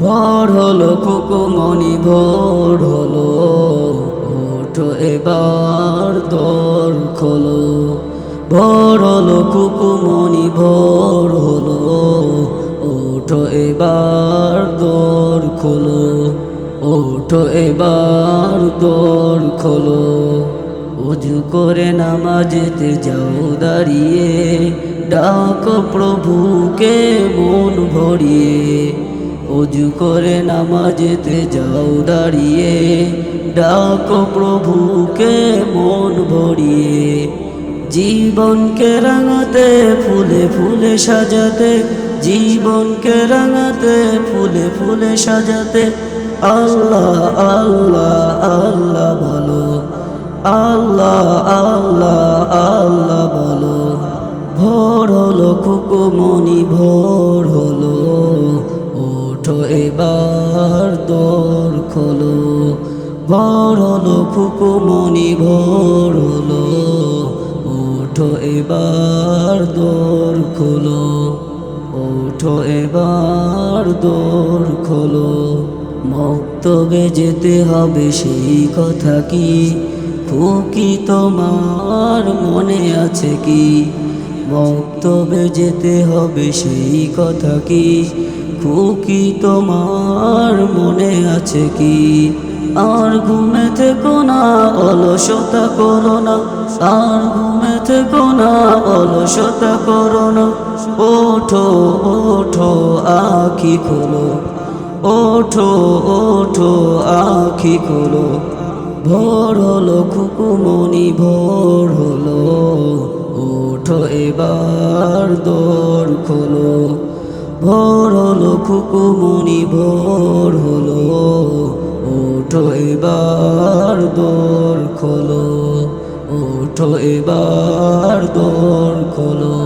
ভোর হলো খুকুমনি ভোর হলো, ওঠো এবার দোর খোলো। ভোর হলো খুকুমনি ভোর হলো, ওঠো এবার দোর খোলো। ওঠো এবার দোর খোলো। উজু করে নামাজেতে যাও দাঁড়িয়ে, ডাকো প্রভুকে মন ভরিয়ে। উজু করে নামাজেতে যাও দাঁড়িয়ে, ডাকো প্রভুকে মন ভরিয়ে। জীবনকে রাঙাতে ফুলে ফুলে সাজাতে, জীবনকে রাঙাতে ফুলে ফুলে সাজাতে, আল্লাহ আল্লাহ আল্লাহ বলো, আল্লাহ আল্লাহ আল্লাহ বলো। ভোর হলো খুকুমনি ভোর হলো, ওঠো এবার দোর খোলো। ভোর হলো খুকুমনি ভোর হলো, ওঠো এবার দোর খোলো। ওঠো এবার দোর খোলো। মক্তবে যেতে হবে সেই কথা কি খুকি তোমার মনে আছে কি? মক্তবে যেতে হবে সেই কথা কি খুকি তোমার মনে আছে কি? আর ঘুমে থেকো না, অলসতা করো না, আর ঘুমে থেকো না, অলসতা করো না। ওঠো ওঠো আখি খোলো, ওঠো ওঠো আখি খোলো। ভোর হলো খুকুমনি ভোর হলো, ওঠো এবার দোর খোলো। ভোর হলো খুকুমনি ভোর হলো, ওঠো এবার দোর খোলো। ওঠো এবার দোর খোলো।